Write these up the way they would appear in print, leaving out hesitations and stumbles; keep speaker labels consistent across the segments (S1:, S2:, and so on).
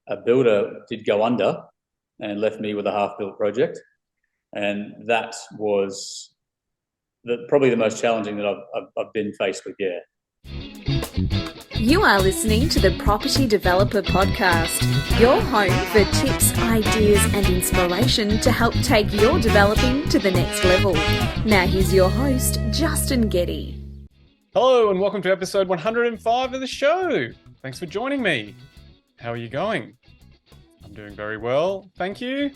S1: a builder did go under and left me with a half-built project, and that was probably the most challenging that I've been faced with. Yeah.
S2: You are listening to the Property Developer Podcast, your home for tips, ideas, and inspiration to help take your developing to the next level. Now here's your host, Justin Getty.
S3: Hello and welcome to episode 105 of the show. Thanks for joining me. How are you going? I'm doing very well, thank you.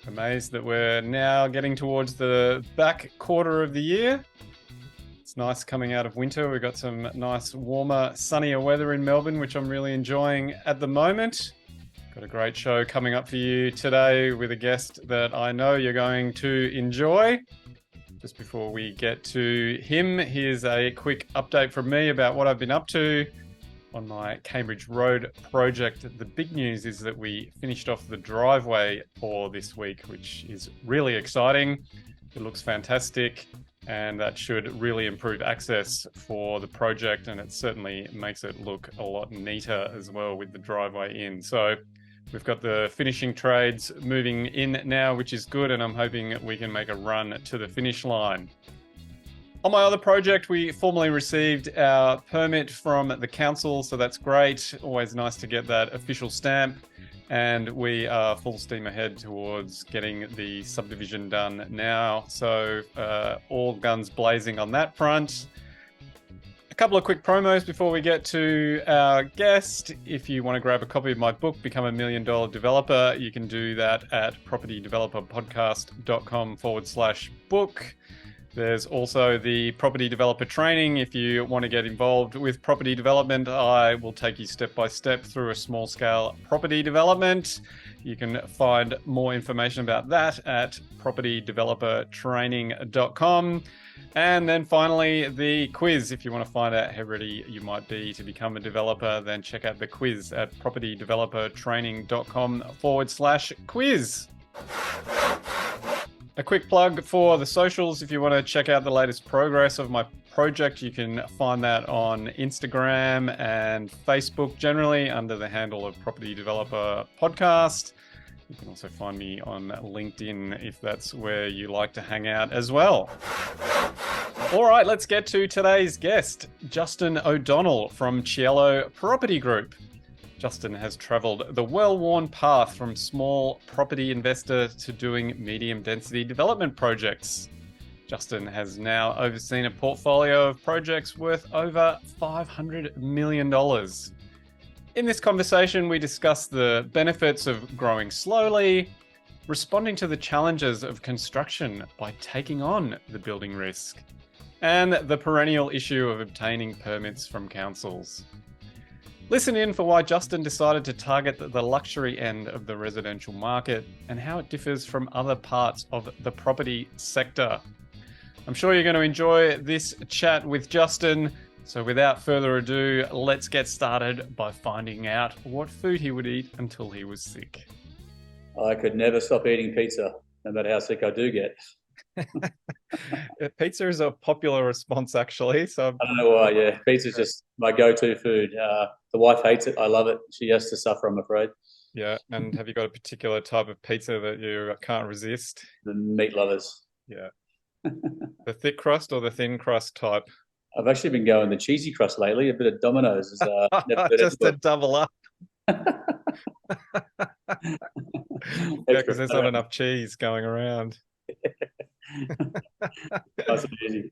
S3: Amazed that we're now getting towards the back quarter of the year. It's nice coming out of winter. We've got some nice, warmer, sunnier weather in Melbourne, which I'm really enjoying at the moment. Got a great show coming up for you today with a guest that I know you're going to enjoy. Just before we get to him, here's a quick update from me about what I've been up to on my Cambridge Road project. The big news is that we finished off the driveway for this week, which is really exciting. It looks fantastic. And that should really improve access for the project, and it certainly makes it look a lot neater as well with the driveway in. So we've got the finishing trades moving in now, which is good, and I'm hoping we can make a run to the finish line. On my other project, we formally received our permit from the council, so that's great. Always nice to get that official stamp. And we are full steam ahead towards getting the subdivision done now. So all guns blazing on that front. A couple of quick promos before we get to our guest. If you want to grab a copy of my book, Become $1 Million Developer, you can do that at propertydeveloperpodcast.com/book. There's also the property developer training. If you want to get involved with property development, I will take you step by step through a small scale property development. You can find more information about that at propertydevelopertraining.com. And then finally, the quiz. If you want to find out how ready you might be to become a developer, then check out the quiz at propertydevelopertraining.com/quiz. A quick plug for the socials. If you want to check out the latest progress of my project, you can find that on Instagram and Facebook, generally under the handle of Property Developer Podcast. You can also find me on LinkedIn if that's where you like to hang out as well. All right, let's get to today's guest, Justin O'Donnell from Cielo Property Group. Justin has traveled the well-worn path from small property investor to doing medium density development projects. Justin has now overseen a portfolio of projects worth over $500 million. In this conversation, we discuss the benefits of growing slowly, responding to the challenges of construction by taking on the building risk, and the perennial issue of obtaining permits from councils. Listen in for why Justin decided to target the luxury end of the residential market and how it differs from other parts of the property sector. I'm sure you're going to enjoy this chat with Justin. So without further ado, let's get started by finding out what food he would eat until he was sick.
S1: I could never stop eating pizza, no matter how sick I do get.
S3: Pizza is a popular response, actually. So
S1: I don't know why. Yeah, pizza's just my go-to food. The wife hates it. I love it. She has to suffer, I'm afraid.
S3: Yeah, and have you got a particular type of pizza that you can't resist?
S1: The meat lovers.
S3: Yeah. The thick crust or the thin crust type?
S1: I've actually been going the cheesy crust lately. A bit of Domino's is never been
S3: just to double up. Yeah, because there's not enough cheese going around.
S1: Nice and easy.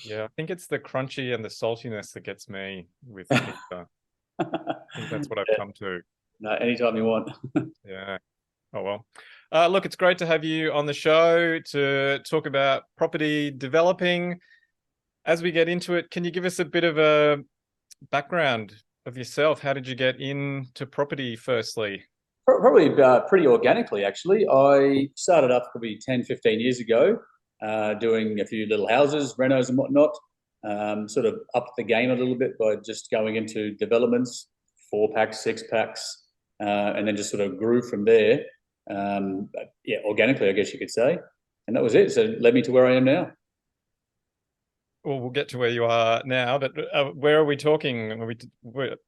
S3: Yeah, I think it's the crunchy and the saltiness that gets me with pizza. I think that's what I've come to.
S1: No, anytime you want.
S3: Yeah. Oh, well. Look, it's great to have you on the show to talk about property developing. As we get into it, can you give us a bit of a background of yourself? How did you get into property firstly?
S1: Probably pretty organically, actually. I started up probably 10, 15 years ago, doing a few little houses, renos and whatnot. Sort of upped the game a little bit by just going into developments, 4-packs, 6-packs, and then just sort of grew from there. Organically, I guess you could say. And that was it. So it led me to where I am now.
S3: Well, we'll get to where you are now, but where are we talking?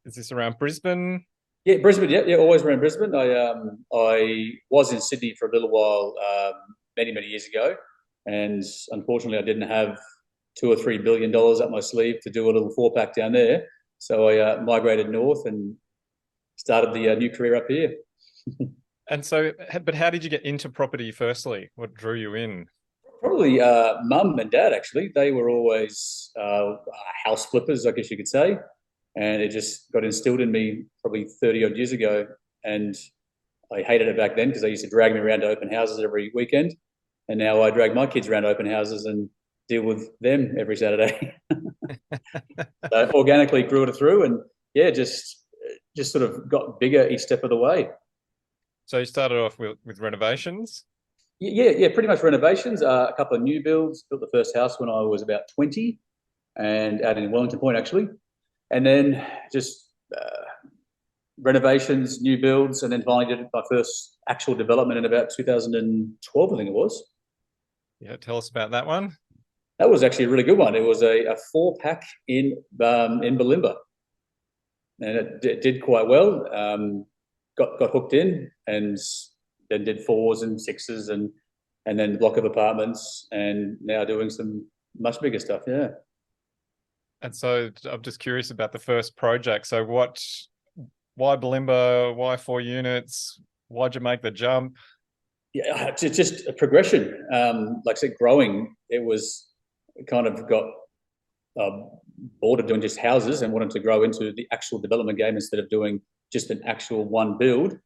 S3: Is this around Brisbane?
S1: Yeah, Brisbane. Yeah, yeah, always around Brisbane. I was in Sydney for a little while, many years ago, and unfortunately, I didn't have $2 or $3 billion up my sleeve to do a little four pack down there. So I migrated north and started the new career up here.
S3: And so, but how did you get into property firstly? What drew you in?
S1: Probably mum and dad, actually. They were always house flippers, I guess you could say. And it just got instilled in me probably 30 odd years ago. And I hated it back then because they used to drag me around to open houses every weekend. And now I drag my kids around to open houses and deal with them every Saturday. So organically grew it through, and yeah, just sort of got bigger each step of the way.
S3: So you started off with renovations.
S1: Yeah, pretty much renovations. A couple of new builds. Built the first house when I was about 20, and out in Wellington Point actually, and then just renovations, new builds, and then finally did my first actual development in about 2012, I think it was.
S3: Yeah, tell us about that one.
S1: That was actually a really good one. It was a four pack in Bulimba, and it did quite well. Got hooked in, and then did fours and sixes, and then block of apartments, and now doing some much bigger stuff. Yeah.
S3: And so I'm just curious about the first project. So why Bulimba? Why 4 units? Why'd you make the jump?
S1: Yeah, it's just a progression. Like I said, growing. It was kind of got bored of doing just houses and wanted to grow into the actual development game instead of doing just an actual one build,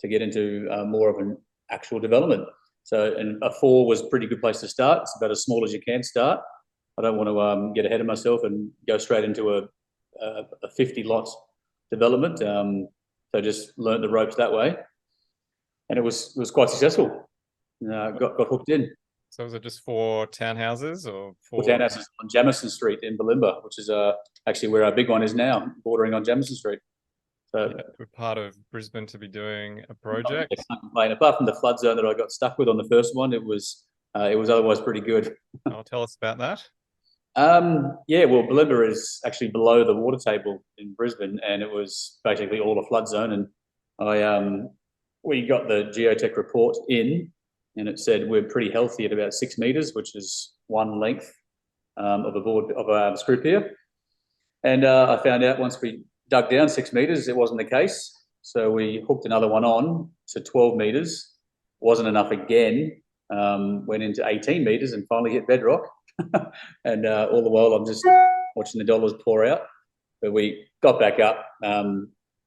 S1: to get into more of an actual development. So, and a four was a pretty good place to start. It's about as small as you can start. I don't want to get ahead of myself and go straight into a 50 lots development. So just learned the ropes that way, and it was quite successful. Got hooked in.
S3: So was it just 4 townhouses or
S1: Four townhouses on Jamison Street in Bulimba, which is actually where our big one is now, bordering on Jamison Street. So
S3: yeah, we're part of Brisbane to be doing a project.
S1: I can't complain. Apart from the flood zone that I got stuck with on the first one, it was otherwise pretty good.
S3: I'll tell us about that.
S1: Yeah, well, Bulimba is actually below the water table in Brisbane, and it was basically all a flood zone. And we got the geotech report in, and it said we're pretty healthy at about 6 meters, which is one length of a board of a screw pier. And I found out once we dug down 6 meters, it wasn't the case. So we hooked another one on to 12 meters. Wasn't enough again. Went into 18 meters and finally hit bedrock. And all the while I'm just watching the dollars pour out. But we got back up,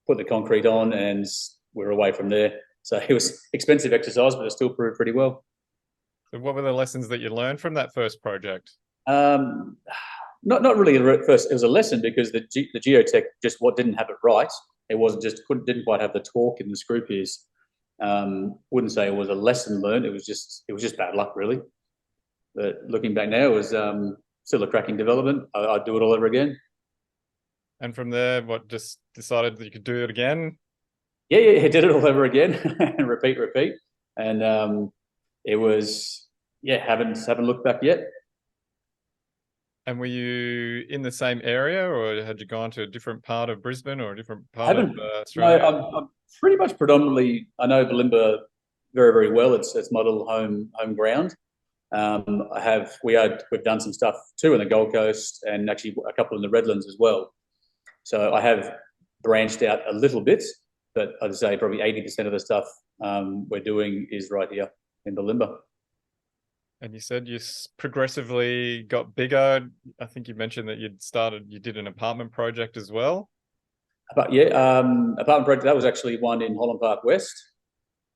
S1: put the concrete on, and we're away from there. So it was expensive exercise, but it still proved pretty well.
S3: So what were the lessons that you learned from that first project?
S1: Not really at first. It was a lesson because the geotech just didn't have it right. It didn't quite have the torque in the screw piers. Wouldn't say it was a lesson learned. It was just bad luck, really. But looking back now, it was still a cracking development. I'd do it all over again.
S3: And from there, just decided that you could do it again?
S1: Yeah, I did it all over again and repeat. And it was, haven't looked back yet.
S3: And were you in the same area, or had you gone to a different part of Brisbane or a different part of Australia?
S1: No, I'm pretty much predominantly, I know Bulimba very, very well. It's my little home ground. We've done some stuff too in the Gold Coast, and actually a couple in the Redlands as well. So I have branched out a little bit, but I'd say probably 80% of the stuff we're doing is right here in Bulimba.
S3: And you said you progressively got bigger. I think you mentioned that you did an apartment project as well.
S1: But yeah, apartment project, that was actually one in Holland Park West.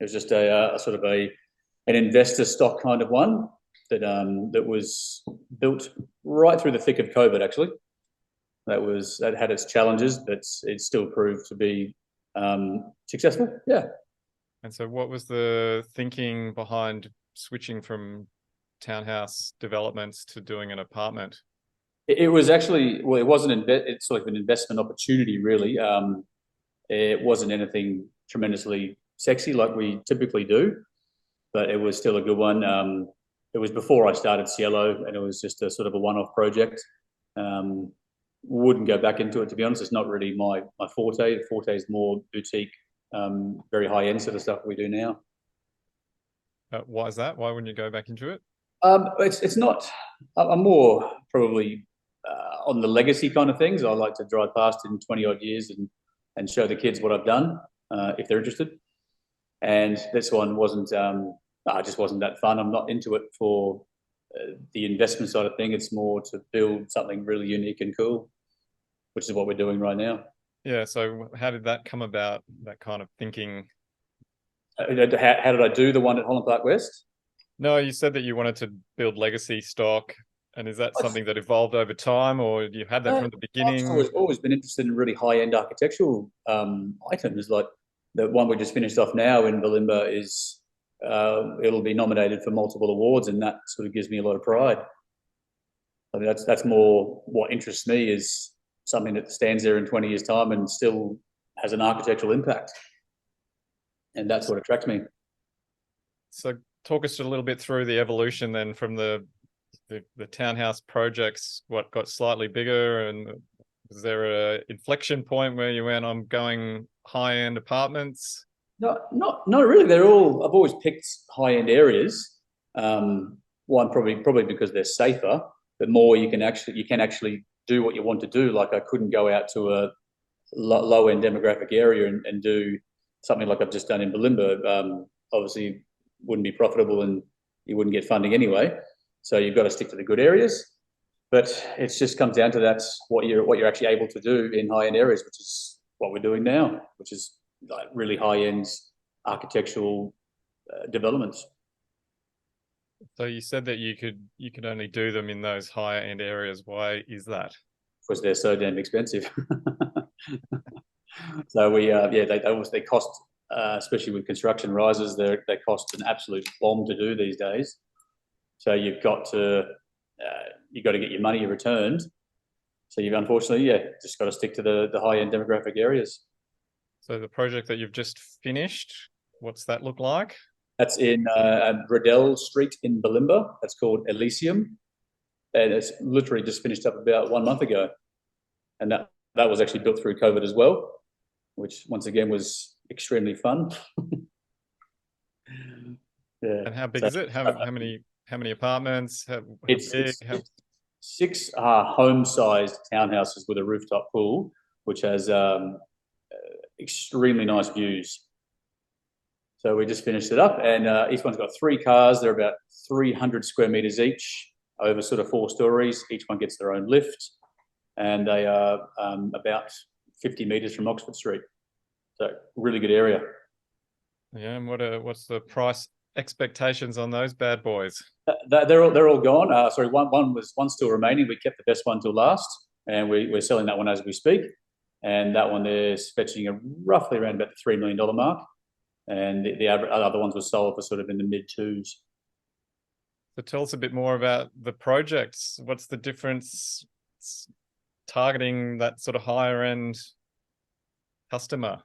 S1: It was just a sort of an investor stock kind of one that was built right through the thick of COVID, actually. That had its challenges, but it still proved to be successful. Yeah.
S3: And so what was the thinking behind switching from townhouse developments to doing an apartment?
S1: It was actually, well, it's sort of an investment opportunity, really. It wasn't anything tremendously sexy like we typically do, but it was still a good one. It was before I started Cielo, and it was just a sort of a one-off project. wouldn't go back into it, to be honest. It's not really my forte. The forte is more boutique, very high end sort of stuff we do now.
S3: Why is that? Why wouldn't you go back into it?
S1: It's not. I'm more probably on the legacy kind of things. I like to drive past in 20 odd years and show the kids what I've done if they're interested. And this one wasn't. Just wasn't that fun. I'm not into it for the investment side of thing. It's more to build something really unique and cool, which is what we're doing right now.
S3: Yeah. So how did that come about? That kind of thinking.
S1: How did I do the one at Holland Park West?
S3: No, you said that you wanted to build legacy stock. And is that something that evolved over time, or you had that from the beginning?
S1: I've always been interested in really high-end architectural items. Like the one we just finished off now in Bulimba is it'll be nominated for multiple awards, and that sort of gives me a lot of pride. I mean, that's more what interests me, is something that stands there in 20 years' time and still has an architectural impact, and that's what attracts me.
S3: So talk us a little bit through the evolution then from the townhouse projects. What got slightly bigger, and is there a inflection point where you went, I'm going high-end apartments?
S1: No, not really. They're all. I've always picked high-end areas. One probably because they're safer, but more you can actually do what you want to do. Like I couldn't go out to a low-end demographic area and do something like I've just done in Bulimba. Obviously, wouldn't be profitable, and you wouldn't get funding anyway. So you've got to stick to the good areas. But it just comes down to that's what you're actually able to do in high-end areas, which is what we're doing now, which is like really high-end architectural developments.
S3: So you said that you could only do them in those higher-end areas. Why is that?
S1: Because they're so damn expensive. So they cost, especially with construction rises, they cost an absolute bomb to do these days. So you've got to get your money returned. So you've unfortunately, just got to stick to the high-end demographic areas.
S3: So the project that you've just finished, what's that look like?
S1: That's in Riddell Street in Bulimba. That's called Elysium, and it's literally just finished up about 1 month ago. And that was actually built through COVID as well, which once again was extremely fun. Yeah.
S3: And how big is it? How many apartments?
S1: It's 6 home-sized townhouses with a rooftop pool, which has extremely nice views. So we just finished it up, and each one's got 3 cars. They're about 300 square meters each, over sort of 4 stories. Each one gets their own lift, and they are about 50 meters from Oxford Street. So really good area.
S3: Yeah, and what's the price expectations on those bad boys?
S1: They're all gone. Sorry, one's still remaining. We kept the best one till last, and we're selling that one as we speak. And that one there's fetching roughly around about the $3 million mark. And the other ones were sold for sort of in the mid-2s.
S3: So tell us a bit more about the projects. What's the difference targeting that sort of higher end customer?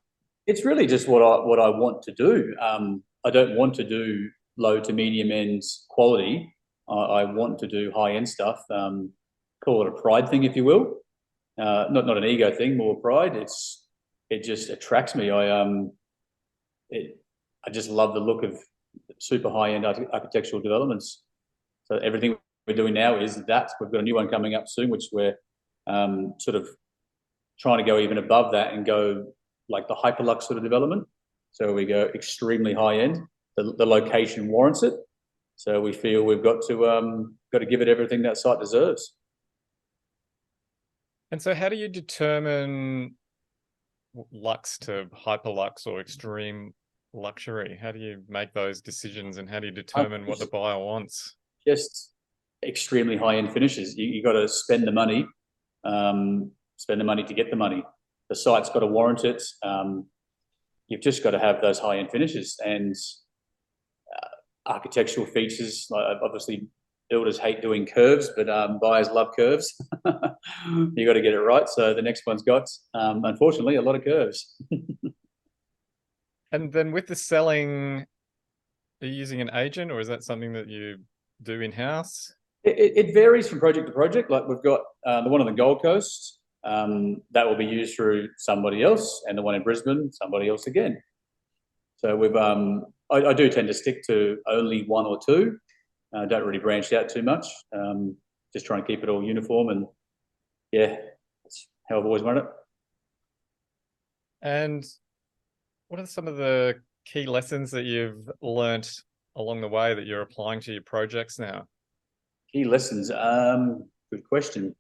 S1: It's really just what I want to do. I don't want to do low to medium end quality. I want to do high end stuff. Call it a pride thing, if you will. Not an ego thing, more pride. It just attracts me. I just love the look of super high-end architectural developments. So everything we're doing now is that. We've got a new one coming up soon, which we're sort of trying to go even above that and go like the hyperlux sort of development. So we go extremely high-end. The location warrants it. So we feel we've got to give it everything that site deserves.
S3: And so how do you determine lux to hyperlux or extreme luxury? How do you make those decisions, and how do you determine what the buyer wants? Just
S1: extremely high-end finishes. You got to spend the money to get the money. The site's got to warrant it. You've just got to have those high-end finishes and architectural features. Obviously, builders hate doing curves, but buyers love curves. You got to get it right. So the next one's got, unfortunately, a lot of curves.
S3: And then with the selling, are you using an agent, or is that something that you do in-house?
S1: It varies from project to project. Like we've got the one on the Gold Coast. that will be used through somebody else, and the one in Brisbane, somebody else again. So I do tend to stick to only one or two. Don't really branch out too much. Just try and keep it all uniform, and yeah, that's how I've always run it.
S3: And what are some of the key lessons that you've learnt along the way that you're applying to your projects now?
S1: Key lessons. Good question.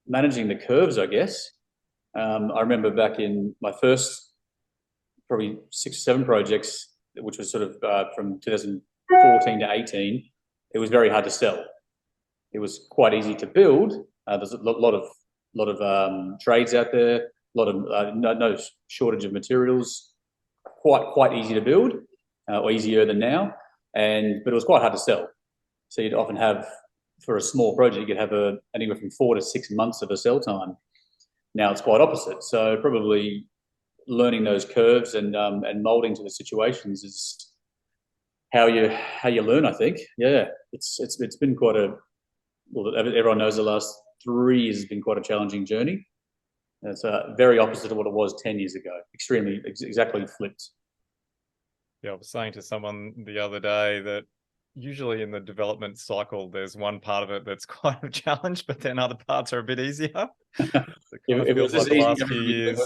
S1: Managing the curves, I guess. I remember back in my first probably 6 or 7 projects, which was sort of from 2014 to 18, it was very hard to sell. It was quite easy to build. There's a lot of trades out there, a lot of no shortage of materials. Quite easy to build, or easier than now, but it was quite hard to sell. So you'd often have, for a small project, you could have anywhere from 4 to 6 months of a sell time. Now it's quite opposite. So probably learning those curves and molding to the situations is how you learn, I think. Yeah, it's been quite everyone knows the last 3 years has been quite a challenging journey. It's very opposite of what it was 10 years ago. Extremely, exactly flipped.
S3: Yeah, I was saying to someone the other day that usually in the development cycle, there's one part of it that's quite a challenge, but then other parts are a bit easier. It feels like the last few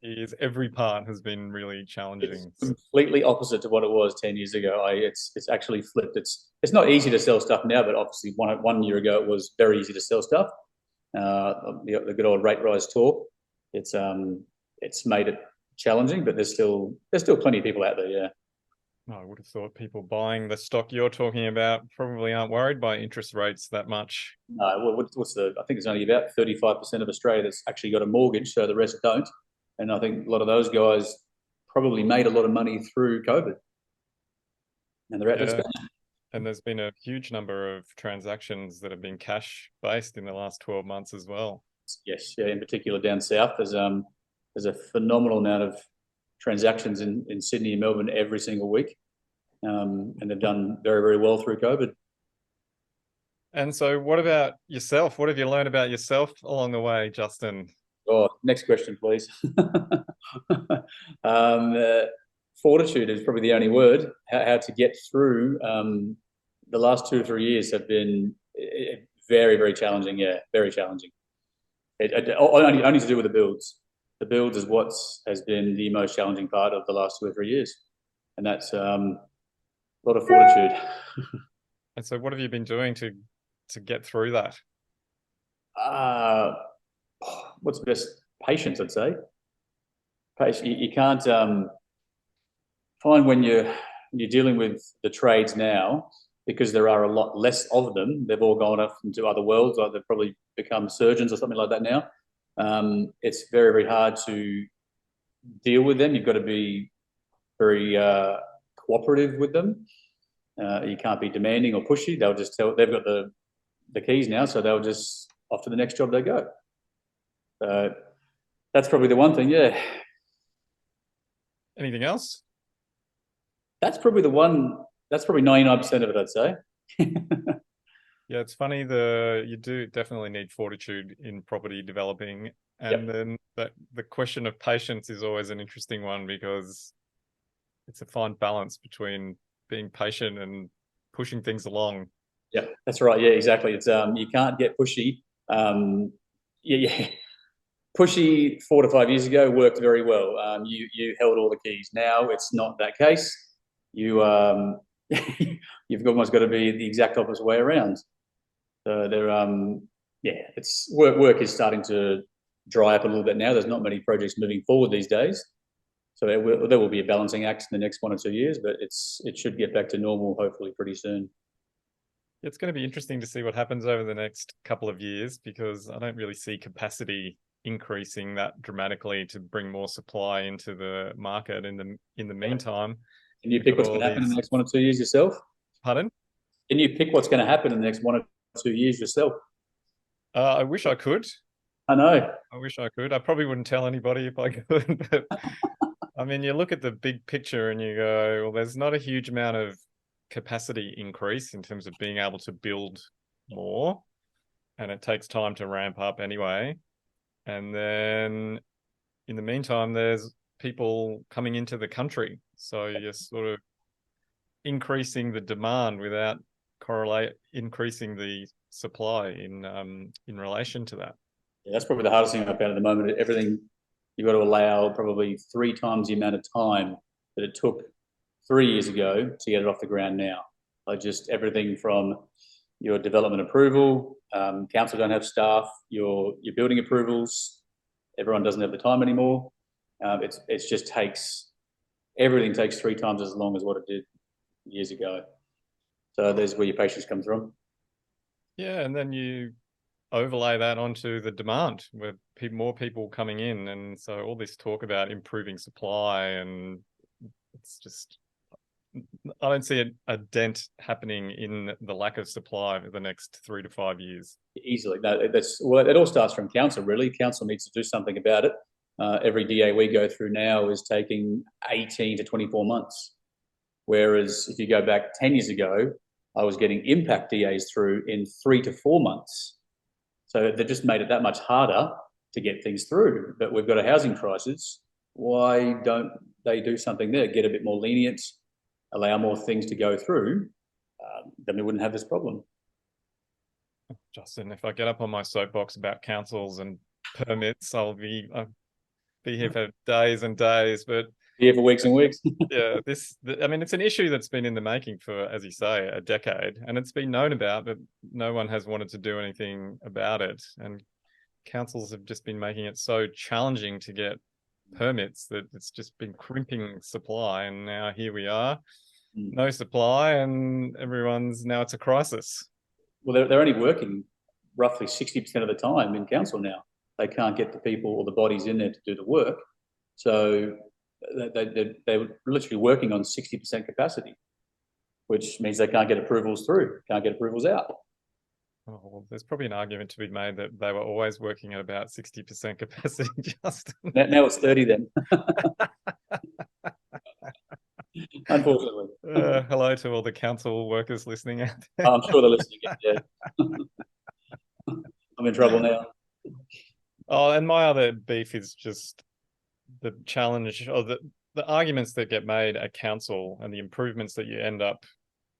S3: years, every part has been really challenging.
S1: It's completely opposite to what it was 10 years ago. It's actually flipped. It's not easy to sell stuff now, but obviously 1 year ago it was very easy to sell stuff. The good old rate rise talk. It's made it challenging, but there's still plenty of people out there. Yeah.
S3: I would have thought people buying the stock you're talking about probably aren't worried by interest rates that much.
S1: No, I think it's only about 35% of Australia that's actually got a mortgage, so the rest don't. And I think a lot of those guys probably made a lot of money through COVID, and they're out there spending.
S3: And there's been a huge number of transactions that have been cash based in the last 12 months as well.
S1: Yes, yeah. In particular, down south, there's a phenomenal amount of transactions in Sydney and Melbourne every single week, and they've done very, very well through COVID.
S3: And so, what about yourself? What have you learned about yourself along the way, Justin?
S1: Oh, next question, please. Fortitude is probably the only word. How to get through. The last 2 or 3 years have been very, very challenging. Yeah, very challenging. Only to do with the builds. The builds is what has been the most challenging part of the last 2 or 3 years, and that's a lot of fortitude.
S3: And so, what have you been doing to get through that?
S1: What's best? Patience, I'd say. Patience. You can't find when you're dealing with the trades now, because there are a lot less of them. They've all gone off into other worlds, like they've probably become surgeons or something like that now. It's very, very hard to deal with them. You've got to be very cooperative with them. You can't be demanding or pushy. They'll just tell. They've got the keys now, so they'll just off to the next job they go. So that's probably the one thing. Yeah.
S3: Anything else?
S1: That's probably the one. That's probably 99% of it, I'd say.
S3: Yeah, it's funny. You do definitely need fortitude in property developing, and then the question of patience is always an interesting one, because it's a fine balance between being patient and pushing things along.
S1: Yeah, that's right. Yeah, exactly. It's you can't get pushy. Yeah. Pushy 4 to 5 years ago worked very well. You held all the keys. Now it's not that case. You've almost got to be the exact opposite way around. So it's work is starting to dry up a little bit now. There's not many projects moving forward these days. So there will be a balancing act in the next 1 or 2 years, but it should get back to normal hopefully pretty soon.
S3: It's going to be interesting to see what happens over the next couple of years, because I don't really see capacity increasing that dramatically to bring more supply into the market in the meantime.
S1: Can you pick what's going to happen in the next 1 or 2 years yourself?
S3: Pardon?
S1: Can you pick what's going to happen in the next 1 or 2 years yourself?
S3: I wish I could.
S1: I know.
S3: I wish I could. I probably wouldn't tell anybody if I could. But I mean, you look at the big picture and you go, well, there's not a huge amount of capacity increase in terms of being able to build more. and it takes time to ramp up anyway. And then in the meantime, there's people coming into the country. So you're sort of increasing the demand without increasing the supply in relation to that.
S1: Yeah, that's probably the hardest thing I've found at the moment. Everything you've got to allow probably 3 times the amount of time that it took 3 years ago to get it off the ground now. Like just everything from your development approval, council don't have staff, your building approvals, everyone doesn't have the time anymore. It's just everything takes 3 times as long as what it did years ago. So there's where your patience comes from.
S3: Yeah, and then you overlay that onto the demand with more people coming in, and so all this talk about improving supply, and it's just, I don't see a dent happening in the lack of supply for the next 3 to 5 years.
S1: Easily. No, it all starts from council, really. Council needs to do something about it. Every DA we go through now is taking 18 to 24 months. Whereas if you go back 10 years ago, I was getting impact DAs through in 3 to 4 months. So they just made it that much harder to get things through. But we've got a housing crisis. Why don't they do something there? Get a bit more lenient, allow more things to go through, then we wouldn't have this problem.
S3: Justin, if I get up on my soapbox about councils and permits, I'll be here for days and days. But
S1: here for weeks and weeks.
S3: Yeah, I mean, it's an issue that's been in the making for, as you say, a decade, and it's been known about, but no one has wanted to do anything about it. And councils have just been making it so challenging to get permits that it's just been crimping supply. And now here we are, no supply, and it's a crisis.
S1: Well, they're only working roughly 60% of the time in council now. They can't get the people or the bodies in there to do the work. So they're literally working on 60% capacity, which means they can't get approvals through, can't get approvals out.
S3: Oh, well, there's probably an argument to be made that they were always working at about 60% capacity, Justin.
S1: Now it's 30 then. Unfortunately.
S3: Hello to all the council workers listening out there.
S1: I'm sure they're listening. Yeah. I'm in trouble now.
S3: Oh, and my other beef is just the challenge of the arguments that get made at council and the improvements that you end up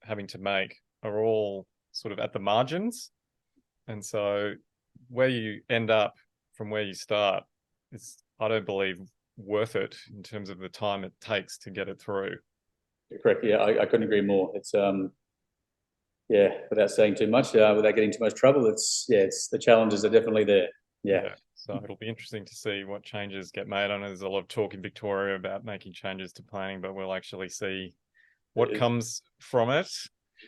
S3: having to make are all sort of at the margins. And so where you end up from where you start is, I don't believe, worth it in terms of the time it takes to get it through.
S1: Correct. Yeah, I couldn't agree more. It's without saying too much, without getting too much trouble, it's the challenges are definitely there. Yeah.
S3: So it'll be interesting to see what changes get made. I know there's a lot of talk in Victoria about making changes to planning, but we'll actually see what comes from it.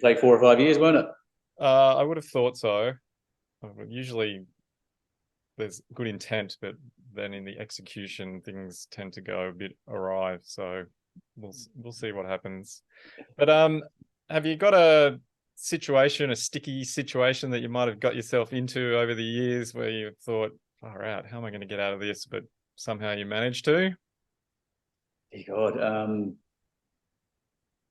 S1: Take 4 or 5 years, won't it?
S3: I would have thought so. Usually there's good intent, but then in the execution, things tend to go a bit awry. So we'll see what happens. But have you got a sticky situation that you might have got yourself into over the years where you thought, far out, how am I going to get out of this? But somehow you managed to?
S1: God,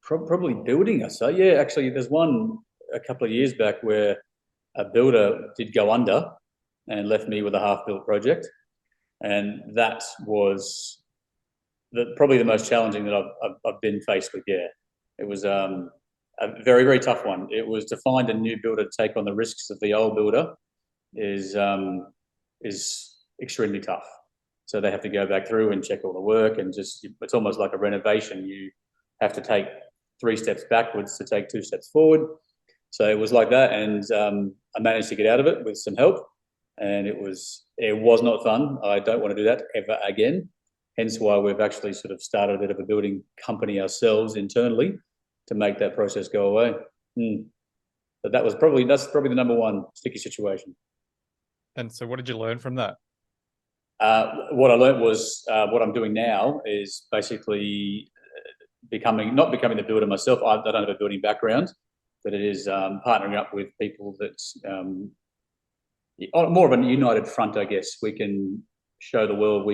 S1: probably building, I say. Yeah, actually, there's one a couple of years back where a builder did go under and left me with a half-built project. And that was probably the most challenging that I've been faced with, yeah. It was a very, very tough one. It was to find a new builder to take on the risks of the old builder is extremely tough. So they have to go back through and check all the work, and it's almost like a renovation. You have to take 3 steps backwards to take 2 steps forward. So it was like that, and I managed to get out of it with some help, and it was not fun. I don't want to do that ever again. Hence why we've actually sort of started a bit of a building company ourselves internally to make that process go away. But that's probably the number one sticky situation. And
S3: so what did you learn from that?
S1: What I learned was what I'm doing now is basically not becoming the builder myself. I don't have a building background, but it is partnering up with people that's more of a united front, I guess. We can show the world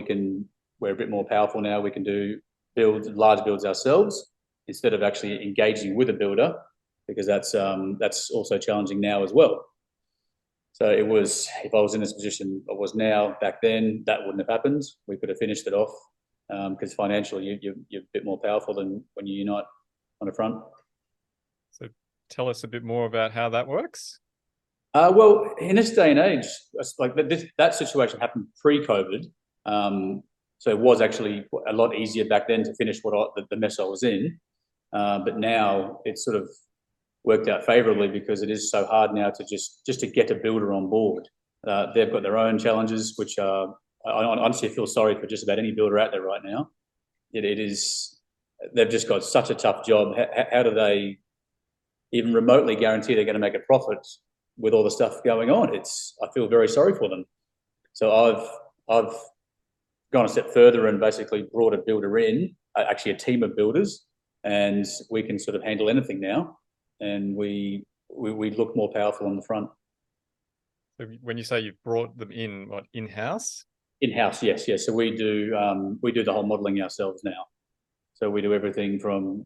S1: we're a bit more powerful now. We can do large builds ourselves instead of actually engaging with a builder, because that's also challenging now as well. So it was, if I was in this position I was now back then, that wouldn't have happened. We could have finished it off because financially you're a bit more powerful than when you unite on the front.
S3: So tell us a bit more about how that works.
S1: Well, in this day and age, like that situation happened pre-COVID. So it was actually a lot easier back then to finish the mess I was in. But now it's sort of worked out favourably because it is so hard now to just to get a builder on board. They've got their own challenges, which I honestly feel sorry for just about any builder out there right now. It is, they've just got such a tough job. How do they even remotely guarantee they're going to make a profit with all the stuff going on? I feel very sorry for them. So I've gone a step further and basically brought a builder in, actually a team of builders, and we can sort of handle anything now. And we look more powerful on the front.
S3: So when you say you've brought them in, what, in-house?
S1: In-house, yes. So we do the whole modelling ourselves now. So we do everything from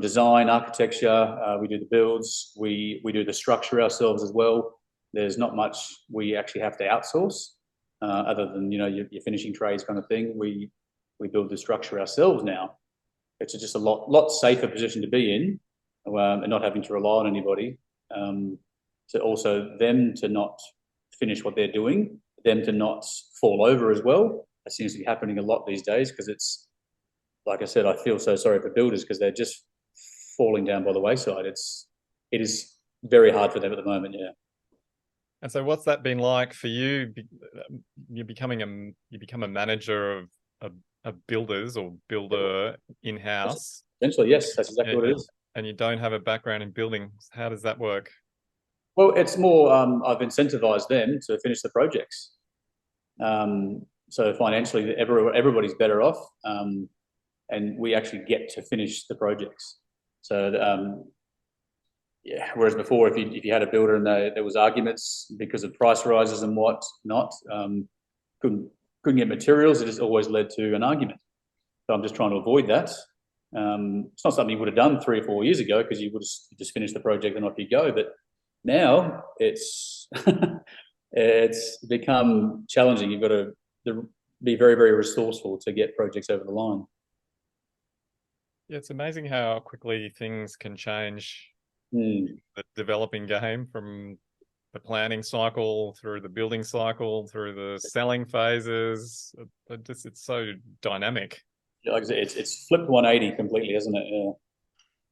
S1: design, architecture. We do the builds. We do the structure ourselves as well. There's not much we actually have to outsource, other than your finishing trades kind of thing. We build the structure ourselves now. It's just a lot safer position to be in. And not having to rely on anybody, to also them to not finish what they're doing, them to not fall over as well. That seems to be happening a lot these days because it's, like I said, I feel so sorry for builders because they're just falling down by the wayside. It is very hard for them at the moment, yeah.
S3: And so what's that been like for you? You become a manager of builders or builder in-house.
S1: Essentially, yes, that's exactly what it is.
S3: And you don't have a background in building. How does that work?
S1: Well, it's more, I've incentivized them to finish the projects. So financially, everybody's better off, and we actually get to finish the projects. So, whereas before, if you had a builder and there was arguments because of price rises and what not, couldn't get materials, it just always led to an argument. So I'm just trying to avoid that. It's not something you would have done 3 or 4 years ago because you would have just finished the project and off you go. But now it's it's become challenging. You've got to be very, very resourceful to get projects over the line.
S3: Yeah, it's amazing how quickly things can change. The developing game, from the planning cycle through the building cycle through the selling phases. It's so dynamic.
S1: Like I said, it's flipped 180 completely, isn't it?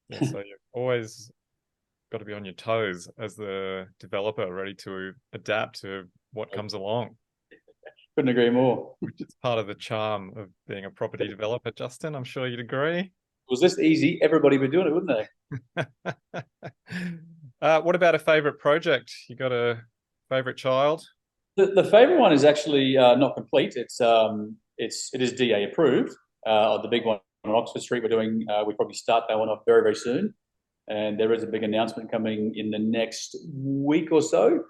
S3: Yeah. So you've always got to be on your toes as the developer, ready to adapt to what comes along.
S1: Couldn't agree more.
S3: Which is part of the charm of being a property developer, Justin. I'm sure you'd agree.
S1: Was this easy, everybody would be doing it, wouldn't they?
S3: What about a favourite project? You got a favourite child?
S1: The favourite one is actually not complete. It is DA approved. The big one on Oxford Street, we probably start that one off very, very soon. And there is a big announcement coming in the next week or so.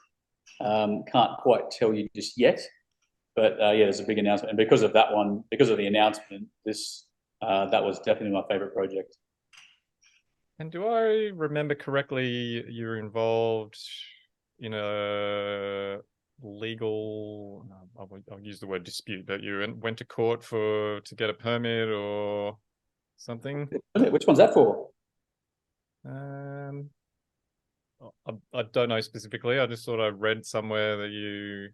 S1: Can't quite tell you just yet, but there's a big announcement. And because of that one, because of the announcement, that was definitely my favourite project.
S3: And do I remember correctly, you were involved in a legal, I'll use the word dispute, but you went to court to get a permit or something?
S1: Which one's that for?
S3: I don't know specifically. I just thought I read somewhere that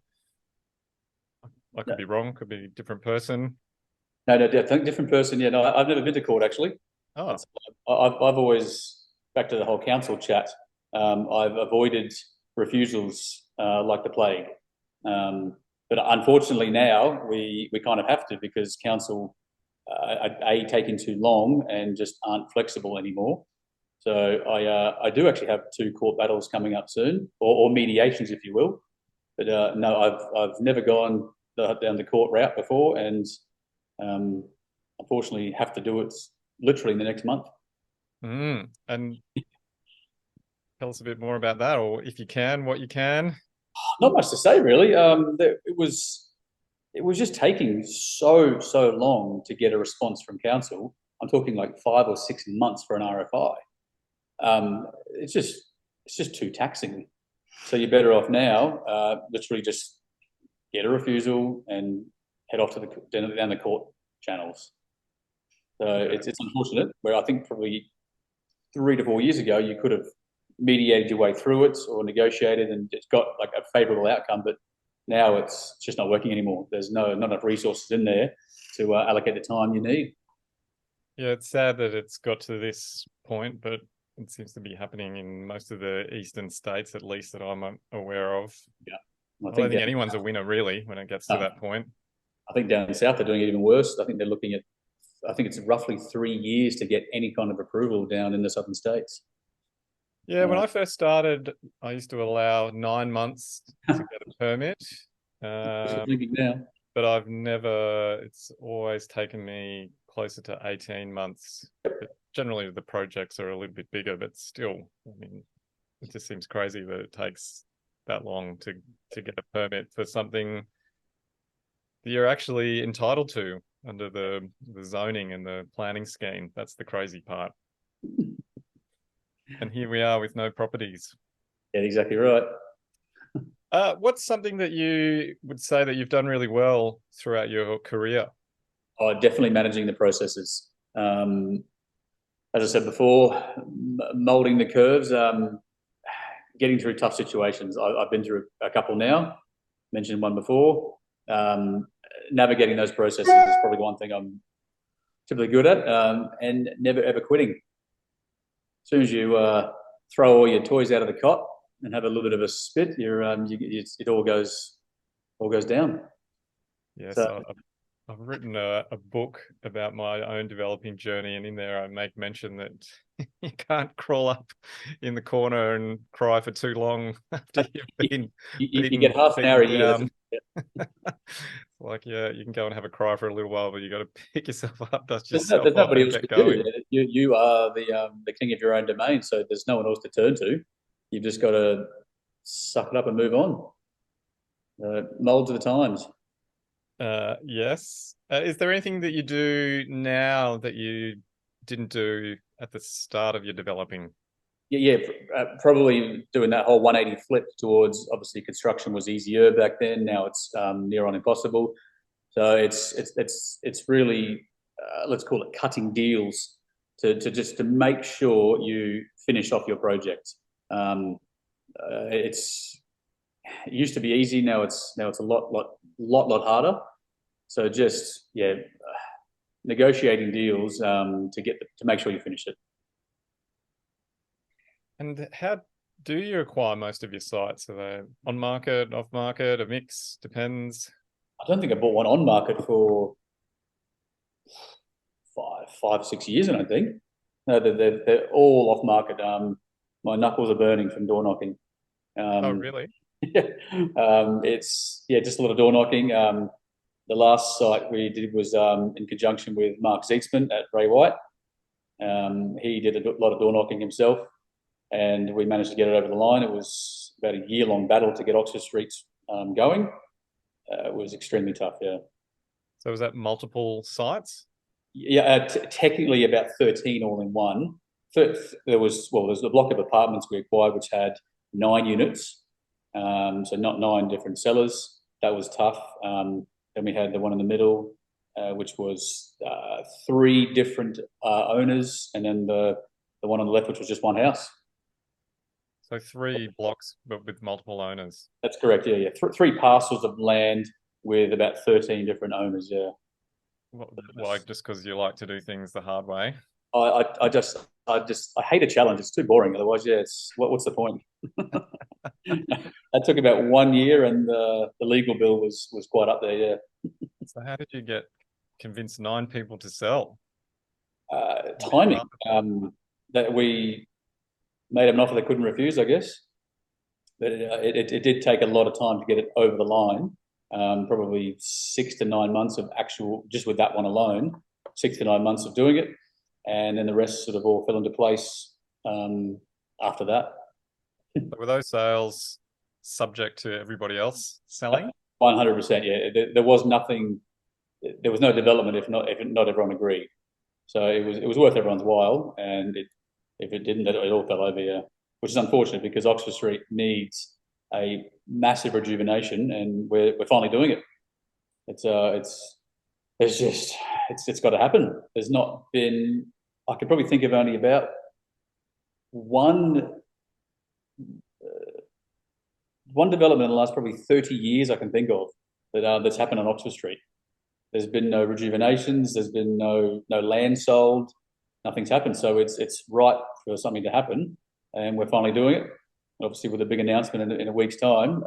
S3: I could be wrong, could be a different person.
S1: No, I think different person. Yeah, no, I've never been to court actually.
S3: Oh,
S1: I've always, back to the whole council chat, I've avoided refusals like the plague. But unfortunately now we kind of have to, because council are taking too long and just aren't flexible anymore. So I do actually have 2 court battles coming up soon, or mediations, if you will. But no, I've never gone down the court route before, and unfortunately have to do it literally in the next month.
S3: And tell us a bit more about that, or if you can, what you can.
S1: Not much to say, really. It was just taking so long to get a response from council. I'm talking like 5 or 6 months for an RFI. It's just too taxing. So you're better off now, literally just get a refusal and head off to down the court channels. So it's unfortunate. Where I think probably 3 to 4 years ago you could have mediated your way through it or negotiated and it's got like a favourable outcome, but now it's just not working anymore. There's not enough resources in there to allocate the time you need.
S3: Yeah, it's sad that it's got to this point, but it seems to be happening in most of the eastern states, at least that I'm aware of.
S1: Yeah,
S3: I don't think anyone's a winner really when it gets to that point.
S1: I think down south they're doing it even worse. I think they're looking at, I think it's roughly 3 years to get any kind of approval down in the southern states.
S3: Yeah, when I first started, I used to allow 9 months to get a permit.
S1: Now.
S3: But I've never, it's always taken me closer to 18 months. But generally, the projects are a little bit bigger, but still, I mean, it just seems crazy that it takes that long to get a permit for something that you're actually entitled to under the zoning and the planning scheme. That's the crazy part. And here we are with no properties.
S1: Yeah, exactly right.
S3: What's something that you would say that you've done really well throughout your career?
S1: Oh, definitely managing the processes. As I said before, molding the curves, getting through tough situations. I've been through a couple now, mentioned one before. Navigating those processes is probably one thing I'm typically good at, and never ever quitting. As soon as you throw all your toys out of the cot and have a little bit of a spit, it all goes down.
S3: Yes,
S1: So,
S3: I've written a book about my own developing journey, and in there I make mention that you can't crawl up in the corner and cry for too long after you've been
S1: you get half an hour a year.
S3: Like, yeah, you can go and have a cry for a little while, but you got to pick yourself up, dust
S1: There's
S3: yourself off
S1: nobody
S3: and
S1: else
S3: get
S1: to
S3: going.
S1: do. You are the king of your own domain, so there's no one else to turn to. You've just got to suck it up and move on. Mold to the times.
S3: Yes. Is there anything that you do now that you didn't do at the start of your developing?
S1: Yeah, probably doing that whole 180 flip towards, obviously construction was easier back then. Now it's near on impossible. So it's really let's call it cutting deals to make sure you finish off your project. It used to be easy. Now it's a lot harder. So just negotiating deals to make sure you finish it.
S3: And how do you acquire most of your sites? Are they on market, off market, a mix? Depends.
S1: I don't think I bought one on market for 6 years. I don't think. No, they're all off market. My knuckles are burning from door knocking.
S3: Oh, really?
S1: It's just a lot of door knocking. The last site we did was in conjunction with Mark Zeetzman at Ray White. He did a lot of door knocking himself, and we managed to get it over the line. It was about a year-long battle to get Oxford Street going. It was extremely tough, yeah.
S3: So was that multiple sites?
S1: Yeah, technically about 13 all in one. There's a block of apartments we acquired which had 9 units, so not 9 different sellers. That was tough. Then we had the one in the middle, which was 3 different owners, and then the one on the left, which was just one house.
S3: So 3 blocks, but with multiple owners.
S1: That's correct. Yeah. 3 parcels of land with about 13 different owners. Yeah.
S3: Why? Just because you like to do things the hard way?
S1: I hate a challenge. It's too boring. Otherwise, what's the point? That took about 1 year, and the legal bill was quite up there. Yeah.
S3: So how did you convince 9 people to sell?
S1: Timing. That we made them an offer they couldn't refuse, I guess. But it did take a lot of time to get it over the line. Probably 6 to 9 months of actual, just with that one alone, 6 to 9 months of doing it, and then the rest sort of all fell into place after that.
S3: But were those sales subject to everybody else selling?
S1: 100%. Yeah, there was nothing. There was no development if not everyone agreed. So it was worth everyone's while, and if it didn't, it all fell over. Yeah, which is unfortunate because Oxford Street needs a massive rejuvenation, and we're finally doing it. It's got to happen. There's not been. I could probably think of only about one one development in the last probably 30 years I can think of that's happened on Oxford Street. There's been no rejuvenations. There's been no land sold. Nothing's happened. So it's right for something to happen, and we're finally doing it. Obviously, with a big announcement in a week's time,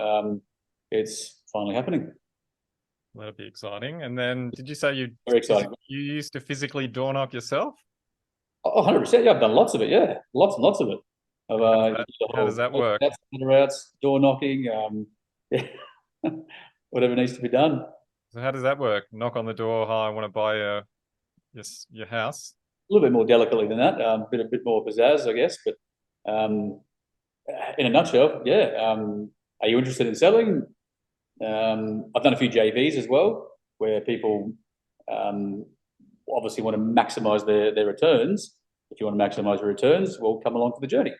S1: it's finally happening.
S3: That'd be exciting. And then, did you say
S1: Very exciting.
S3: you used to physically door knock yourself?
S1: Oh, 100%. Yeah, I've done lots of it. Yeah, lots and lots of it.
S3: How does that work?
S1: Outs, door knocking, yeah, whatever needs to be done.
S3: So how does that work? Knock on the door. Hi, I want to buy your house.
S1: A little bit more delicately than that. A bit more pizzazz, I guess. But in a nutshell, yeah. Are you interested in selling? I've done a few JVs as well, where people obviously want to maximise their returns. If you want to maximise your returns, well, come along for the journey.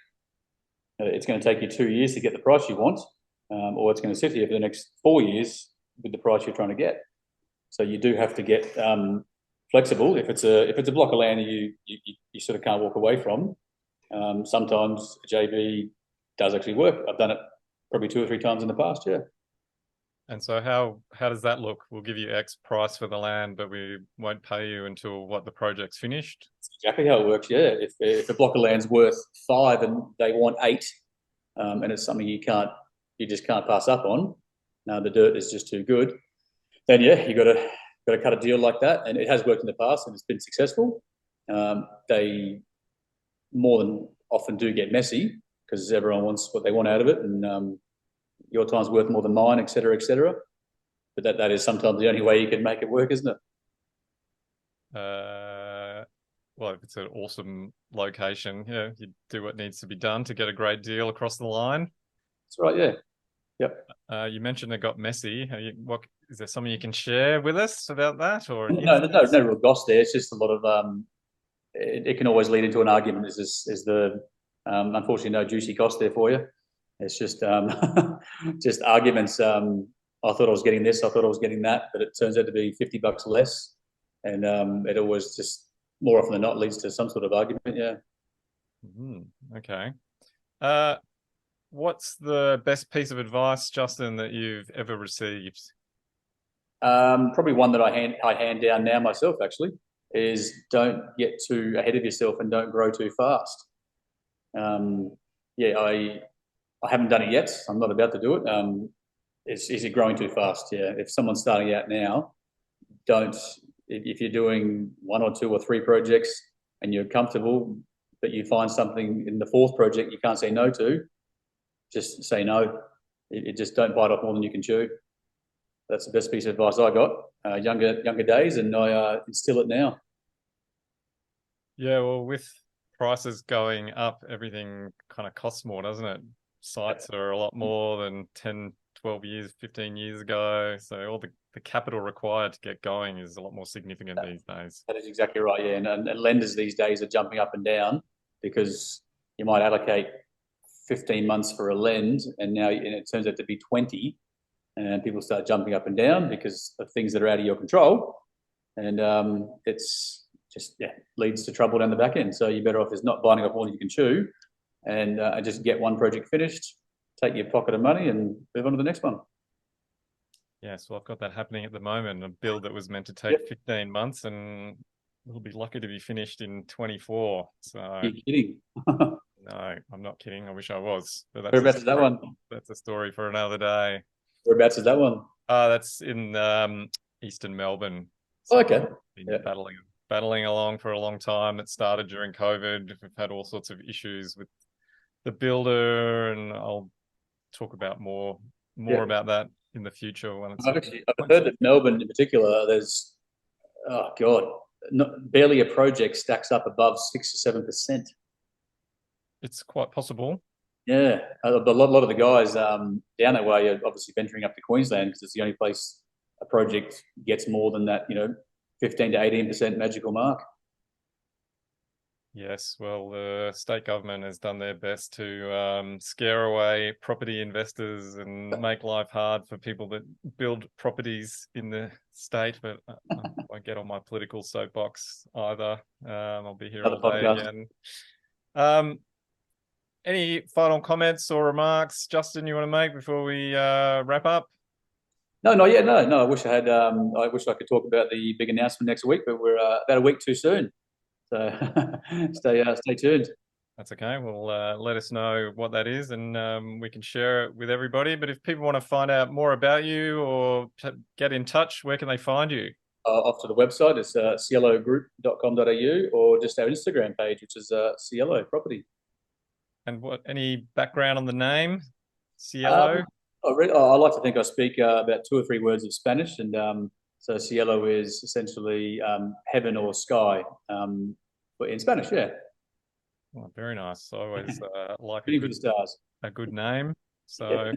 S1: It's going to take you 2 years to get the price you want, or it's going to sit here for the next 4 years with the price you're trying to get. So you do have to get flexible. If it's a block of land you sort of can't walk away from, sometimes a JV does actually work. I've done it probably 2 or 3 times in the past. Yeah.
S3: And so how does that look? We'll give you X price for the land, but we won't pay you until the project's finished?
S1: That's exactly how it works, yeah. If a block of land's worth 5 and they want 8, and it's something you just can't pass up on, the dirt is just too good, then yeah, you got to cut a deal like that. And it has worked in the past and it's been successful. They more than often do get messy because everyone wants what they want out of it, and your time's worth more than mine, et cetera, et cetera. But that is sometimes the only way you can make it work, isn't it?
S3: Well, if it's an awesome location, yeah, you do what needs to be done to get a great deal across the line.
S1: That's right, yeah. Yep.
S3: You mentioned it got messy. What is there something you can share with us about that? Or
S1: no real goss there. It's just a lot of it can always lead into an argument. Is the unfortunately no juicy goss there for you? It's just just arguments. I thought I was getting this, I thought I was getting that, but it turns out to be $50 less, and it always just more often than not leads to some sort of argument. Yeah.
S3: Mm-hmm. Okay. What's the best piece of advice, Justin, that you've ever received?
S1: Probably one that I hand down now myself, actually, is don't get too ahead of yourself and don't grow too fast. Yeah, I haven't done it yet. I'm not about to do it. Is it growing too fast? Yeah. If someone's starting out now, if you're doing 1 or 2 or 3 projects and you're comfortable, but you find something in the 4th project you can't say no to, just say no. It just don't bite off more than you can chew. That's the best piece of advice I got. Younger days, and I instill it now.
S3: Yeah, well, with prices going up, everything kind of costs more, doesn't it? Sites are a lot more than 10, 12 years, 15 years ago. So all the capital required to get going is a lot more significant these days. That
S1: is exactly right, yeah. And lenders these days are jumping up and down because you might allocate 15 months for a lend, and it turns out to be 20, and people start jumping up and down because of things that are out of your control, and it's just leads to trouble down the back end. So you're better off is not biting off more than you can chew, and just get one project finished, take your pocket of money, and move on to the next one.
S3: Yeah, so I've got that happening at the moment. A build that was meant to take 15 months, and we'll be lucky to be finished in 24. So
S1: you're kidding.
S3: No, I'm not kidding. I wish I was. But
S1: whereabouts is that one?
S3: That's a story for another day.
S1: Whereabouts is that one?
S3: That's in Eastern Melbourne.
S1: So okay.
S3: Been battling along for a long time. It started during COVID. We've had all sorts of issues with the builder, and I'll talk about more about that in the future.
S1: I've heard that Melbourne in particular, there's barely a project stacks up above 6 or 7%.
S3: It's quite possible.
S1: Yeah, a lot of the guys down that way are obviously venturing up to Queensland because it's the only place a project gets more than that, 15 to 18% magical mark.
S3: Yes, well, the state government has done their best to scare away property investors and make life hard for people that build properties in the state. But I won't get on my political soapbox either. I'll be here all day again. Any final comments or remarks, Justin, you want to make before we wrap up?
S1: No, not yet. No. I wish I had. I wish I could talk about the big announcement next week, but we're about a week too soon. So stay tuned.
S3: That's okay. Well, let us know what that is, and we can share it with everybody. But if people want to find out more about you or get in touch, where can they find you?
S1: Off to the website, it's cielogroup.com.au, or just our Instagram page, which is Cielo Property.
S3: And any background on the name, Cielo?
S1: I like to think I speak about 2 or 3 words of Spanish, and so Cielo is essentially heaven or sky, but in Spanish, yeah.
S3: Oh, very nice. I always like a good name. So,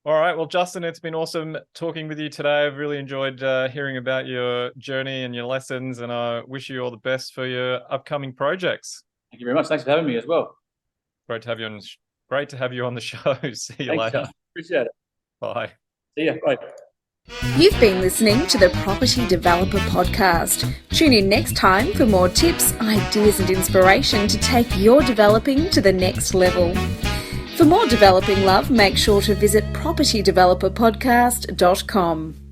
S3: all right. Well, Justin, it's been awesome talking with you today. I've really enjoyed hearing about your journey and your lessons, and I wish you all the best for your upcoming projects.
S1: Thank you very much. Thanks for having me as well.
S3: Great to have you on the show. See you later.
S1: Appreciate it.
S3: Bye.
S1: See ya. Bye.
S2: You've been listening to the Property Developer Podcast. Tune in next time for more tips, ideas and inspiration to take your developing to the next level. For more developing love, make sure to visit propertydeveloperpodcast.com.